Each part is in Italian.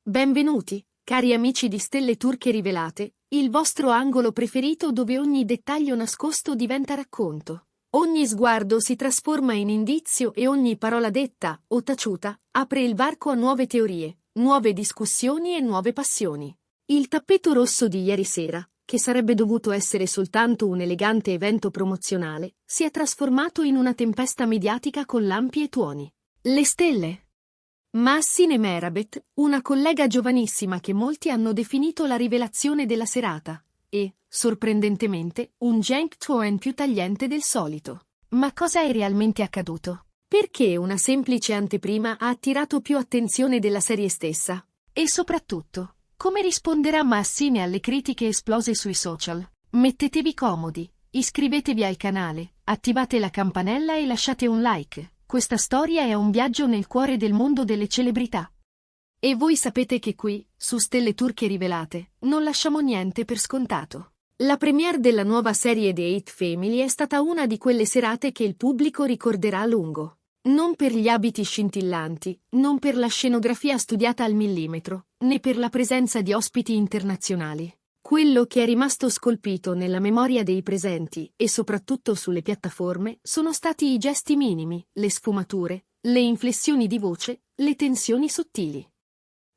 Benvenuti, cari amici di Stelle Turche Rivelate, il vostro angolo preferito dove ogni dettaglio nascosto diventa racconto. Ogni sguardo si trasforma in indizio e ogni parola detta o taciuta apre il varco a nuove teorie, nuove discussioni e nuove passioni. Il tappeto rosso di ieri sera, che sarebbe dovuto essere soltanto un elegante evento promozionale, si è trasformato in una tempesta mediatica con lampi e tuoni. Le stelle. Mahsine Merabet, una collega giovanissima che molti hanno definito la rivelazione della serata, e, sorprendentemente, un Cenk Toyen più tagliente del solito. Ma cosa è realmente accaduto? Perché una semplice anteprima ha attirato più attenzione della serie stessa? E soprattutto, come risponderà Mahsine alle critiche esplose sui social? Mettetevi comodi, iscrivetevi al canale, attivate la campanella e lasciate un like. Questa storia è un viaggio nel cuore del mondo delle celebrità. E voi sapete che qui, su Stelle Turche Rivelate, non lasciamo niente per scontato. La premiere della nuova serie The Hate Family è stata una di quelle serate che il pubblico ricorderà a lungo. Non per gli abiti scintillanti, non per la scenografia studiata al millimetro, né per la presenza di ospiti internazionali. Quello che è rimasto scolpito nella memoria dei presenti e soprattutto sulle piattaforme sono stati i gesti minimi, le sfumature, le inflessioni di voce, le tensioni sottili.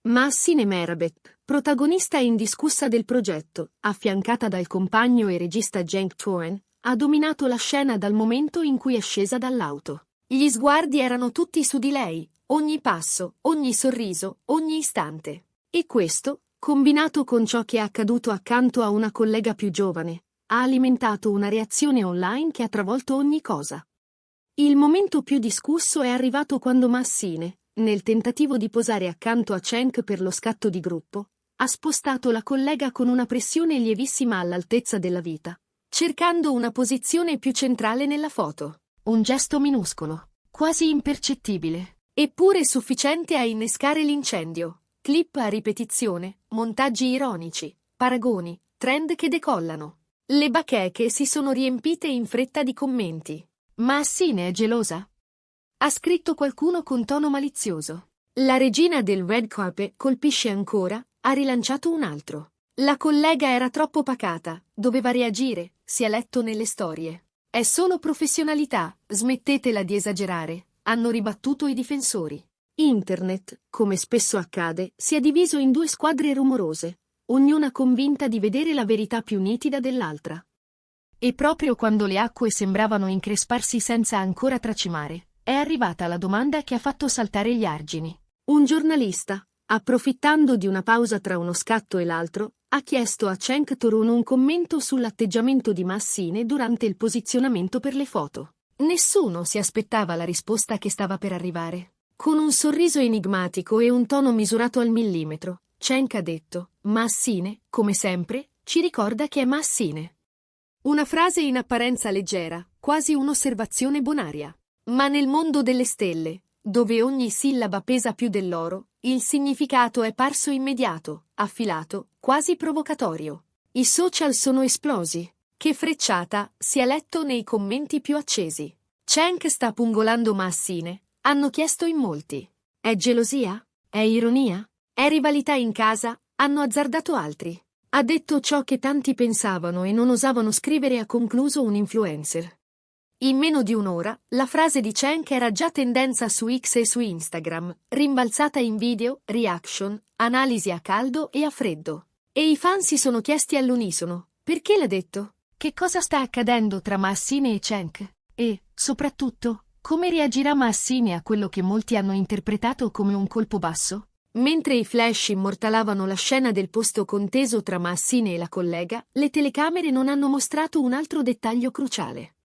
Mahsine Merabet, protagonista indiscussa del progetto, affiancata dal compagno e regista Cenk Toyen, ha dominato la scena dal momento in cui è scesa dall'auto. Gli sguardi erano tutti su di lei, ogni passo, ogni sorriso, ogni istante. E questo, combinato con ciò che è accaduto accanto a una collega più giovane, ha alimentato una reazione online che ha travolto ogni cosa. Il momento più discusso è arrivato quando Mahsine, nel tentativo di posare accanto a Cenk per lo scatto di gruppo, ha spostato la collega con una pressione lievissima all'altezza della vita, cercando una posizione più centrale nella foto. Un gesto minuscolo, quasi impercettibile, eppure sufficiente a innescare l'incendio. Clip a ripetizione, montaggi ironici, paragoni, trend che decollano. Le bacheche si sono riempite in fretta di commenti. Mahsine è gelosa? Ha scritto qualcuno con tono malizioso. La regina del red carpet colpisce ancora, ha rilanciato un altro. La collega era troppo pacata, doveva reagire, si è letto nelle storie. È solo professionalità, smettetela di esagerare, hanno ribattuto i difensori. Internet, come spesso accade, si è diviso in due squadre rumorose, ognuna convinta di vedere la verità più nitida dell'altra. E proprio quando le acque sembravano incresparsi senza ancora tracimare, è arrivata la domanda che ha fatto saltare gli argini. Un giornalista, approfittando di una pausa tra uno scatto e l'altro, ha chiesto a Cenk Toyen un commento sull'atteggiamento di Mahsine durante il posizionamento per le foto. Nessuno si aspettava la risposta che stava per arrivare. Con un sorriso enigmatico e un tono misurato al millimetro, Cenk ha detto: Mahsine, come sempre, ci ricorda che è Mahsine. Una frase in apparenza leggera, quasi un'osservazione bonaria. Ma nel mondo delle stelle, dove ogni sillaba pesa più dell'oro, il significato è parso immediato, affilato, quasi provocatorio. I social sono esplosi. Che frecciata, si è letto nei commenti più accesi. Cenk sta pungolando Mahsine. Hanno chiesto in molti. È gelosia? È ironia? È rivalità in casa? Hanno azzardato altri. Ha detto ciò che tanti pensavano e non osavano scrivere, ha concluso un influencer. In meno di un'ora, la frase di Cenk era già tendenza su X e su Instagram, rimbalzata in video, reaction, analisi a caldo e a freddo. E i fan si sono chiesti all'unisono: perché l'ha detto? Che cosa sta accadendo tra Mahsine e Cenk? E, soprattutto, come reagirà Mahsine a quello che molti hanno interpretato come un colpo basso? Mentre i flash immortalavano la scena del posto conteso tra Mahsine e la collega, le telecamere non hanno mostrato un altro dettaglio cruciale.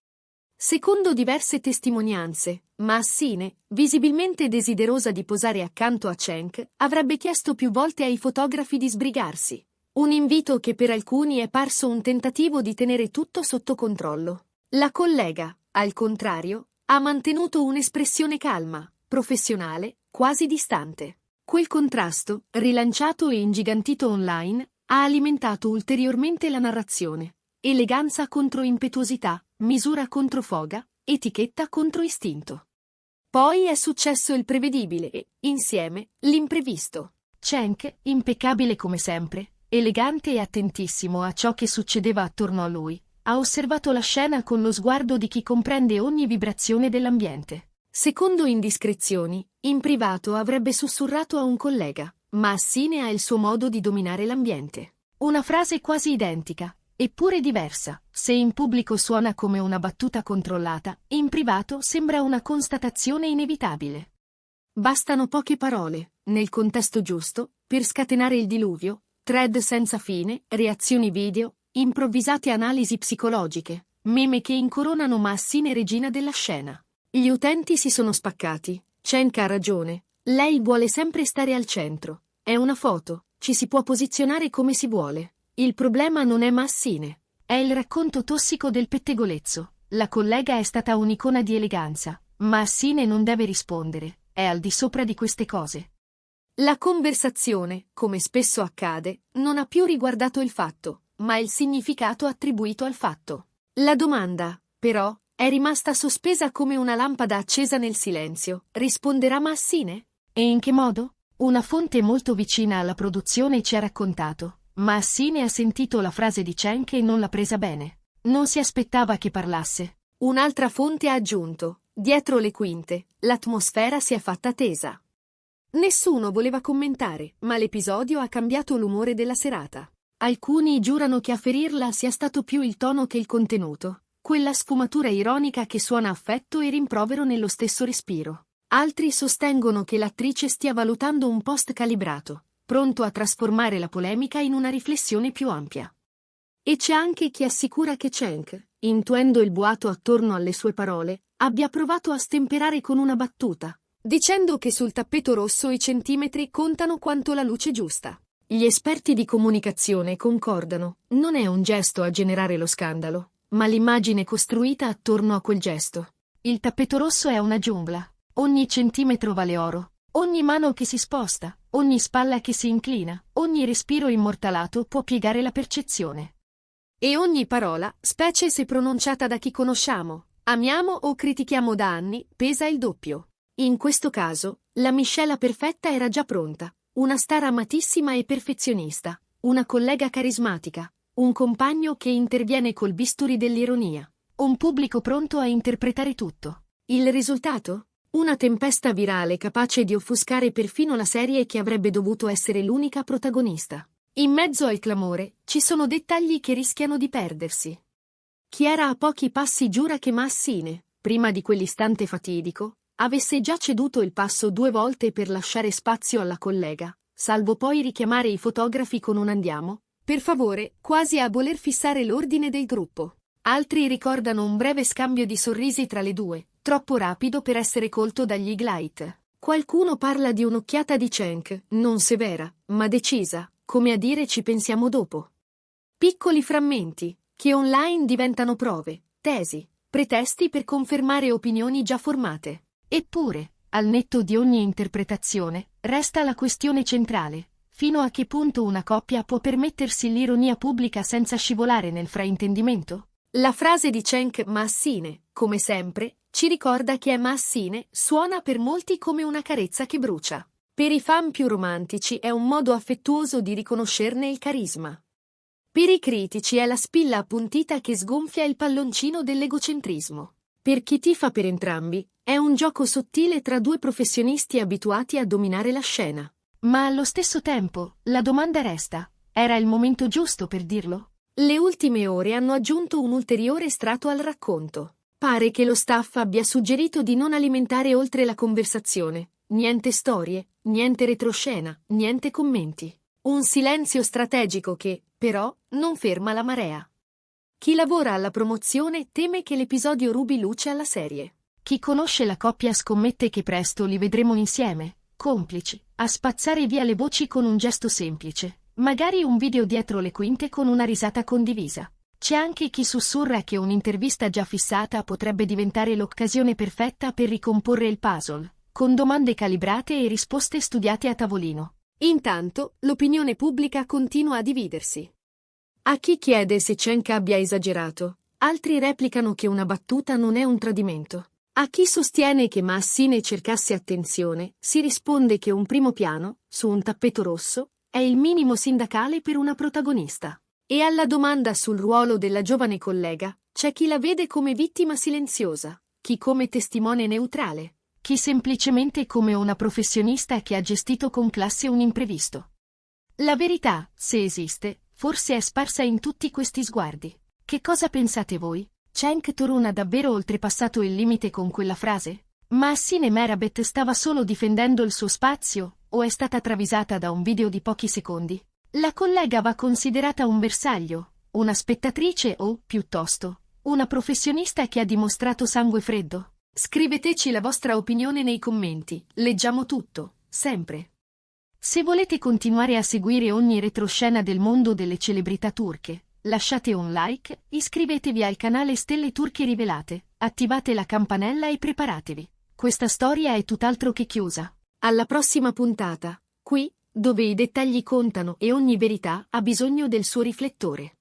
Secondo diverse testimonianze, Mahsine, visibilmente desiderosa di posare accanto a Cenk, avrebbe chiesto più volte ai fotografi di sbrigarsi. Un invito che per alcuni è parso un tentativo di tenere tutto sotto controllo. La collega, al contrario, ha mantenuto un'espressione calma, professionale, quasi distante. Quel contrasto, rilanciato e ingigantito online, ha alimentato ulteriormente la narrazione. Eleganza contro impetuosità, misura contro foga, etichetta contro istinto. Poi è successo il prevedibile e, insieme, l'imprevisto. Cenk, impeccabile come sempre, elegante e attentissimo a ciò che succedeva attorno a lui, ha osservato la scena con lo sguardo di chi comprende ogni vibrazione dell'ambiente. Secondo indiscrezioni, in privato avrebbe sussurrato a un collega, ma Assine ha il suo modo di dominare l'ambiente. Una frase quasi identica, eppure diversa. Se in pubblico suona come una battuta controllata, in privato sembra una constatazione inevitabile. Bastano poche parole, nel contesto giusto, per scatenare il diluvio, thread senza fine, reazioni video, improvvisate analisi psicologiche, meme che incoronano Assine regina della scena. Gli utenti si sono spaccati. Cenk ha ragione. Lei vuole sempre stare al centro. È una foto, ci si può posizionare come si vuole. Il problema non è Assine. È il racconto tossico del pettegolezzo. La collega è stata un'icona di eleganza, ma Assine non deve rispondere. È al di sopra di queste cose. La conversazione, come spesso accade, non ha più riguardato il fatto, ma il significato attribuito al fatto. La domanda, però, è rimasta sospesa come una lampada accesa nel silenzio. Risponderà Assine? E in che modo? Una fonte molto vicina alla produzione ci ha raccontato. Assine ha sentito la frase di Cenk e non l'ha presa bene. Non si aspettava che parlasse. Un'altra fonte ha aggiunto: dietro le quinte, l'atmosfera si è fatta tesa. Nessuno voleva commentare, ma l'episodio ha cambiato l'umore della serata. Alcuni giurano che a ferirla sia stato più il tono che il contenuto, quella sfumatura ironica che suona affetto e rimprovero nello stesso respiro. Altri sostengono che l'attrice stia valutando un post calibrato, pronto a trasformare la polemica in una riflessione più ampia. E c'è anche chi assicura che Cenk, intuendo il boato attorno alle sue parole, abbia provato a stemperare con una battuta, dicendo che sul tappeto rosso i centimetri contano quanto la luce giusta. Gli esperti di comunicazione concordano, non è un gesto a generare lo scandalo, ma l'immagine costruita attorno a quel gesto. Il tappeto rosso è una giungla. Ogni centimetro vale oro. Ogni mano che si sposta, ogni spalla che si inclina, ogni respiro immortalato può piegare la percezione. E ogni parola, specie se pronunciata da chi conosciamo, amiamo o critichiamo da anni, pesa il doppio. In questo caso, la miscela perfetta era già pronta. Una star amatissima e perfezionista, una collega carismatica, un compagno che interviene col bisturi dell'ironia, un pubblico pronto a interpretare tutto. Il risultato? Una tempesta virale capace di offuscare perfino la serie che avrebbe dovuto essere l'unica protagonista. In mezzo al clamore, ci sono dettagli che rischiano di perdersi. Chi era a pochi passi giura che Assine, prima di quell'istante fatidico, avesse già ceduto il passo 2 volte per lasciare spazio alla collega, salvo poi richiamare i fotografi con un andiamo, per favore, quasi a voler fissare l'ordine del gruppo. Altri ricordano un breve scambio di sorrisi tra le due, troppo rapido per essere colto dagli Eagle-Eye. Qualcuno parla di un'occhiata di Cenk, non severa, ma decisa, come a dire ci pensiamo dopo. Piccoli frammenti, che online diventano prove, tesi, pretesti per confermare opinioni già formate. Eppure, al netto di ogni interpretazione, resta la questione centrale. Fino a che punto una coppia può permettersi l'ironia pubblica senza scivolare nel fraintendimento? La frase di Cenk Assine, come sempre, ci ricorda che Assine suona per molti come una carezza che brucia. Per i fan più romantici è un modo affettuoso di riconoscerne il carisma. Per i critici è la spilla appuntita che sgonfia il palloncino dell'egocentrismo. Per chi tifa per entrambi, è un gioco sottile tra due professionisti abituati a dominare la scena. Ma allo stesso tempo, la domanda resta: era il momento giusto per dirlo? Le ultime ore hanno aggiunto un ulteriore strato al racconto. Pare che lo staff abbia suggerito di non alimentare oltre la conversazione. Niente storie, niente retroscena, niente commenti. Un silenzio strategico che, però, non ferma la marea. Chi lavora alla promozione teme che l'episodio rubi luce alla serie. Chi conosce la coppia scommette che presto li vedremo insieme, complici, a spazzare via le voci con un gesto semplice, magari un video dietro le quinte con una risata condivisa. C'è anche chi sussurra che un'intervista già fissata potrebbe diventare l'occasione perfetta per ricomporre il puzzle, con domande calibrate e risposte studiate a tavolino. Intanto, l'opinione pubblica continua a dividersi. A chi chiede se Cenk abbia esagerato, altri replicano che una battuta non è un tradimento. A chi sostiene che Maassine cercasse attenzione, si risponde che un primo piano, su un tappeto rosso, è il minimo sindacale per una protagonista. E alla domanda sul ruolo della giovane collega, c'è chi la vede come vittima silenziosa, chi come testimone neutrale, chi semplicemente come una professionista che ha gestito con classe un imprevisto. La verità, se esiste, forse è sparsa in tutti questi sguardi. Che cosa pensate voi? Cenk Torun ha davvero oltrepassato il limite con quella frase? Maassine Merabet stava solo difendendo il suo spazio, o è stata travisata da un video di pochi secondi? La collega va considerata un bersaglio, una spettatrice o, piuttosto, una professionista che ha dimostrato sangue freddo? Scriveteci la vostra opinione nei commenti, leggiamo tutto, sempre. Se volete continuare a seguire ogni retroscena del mondo delle celebrità turche, lasciate un like, iscrivetevi al canale Stelle Turche Rivelate, attivate la campanella e preparatevi. Questa storia è tutt'altro che chiusa. Alla prossima puntata, qui, dove i dettagli contano e ogni verità ha bisogno del suo riflettore.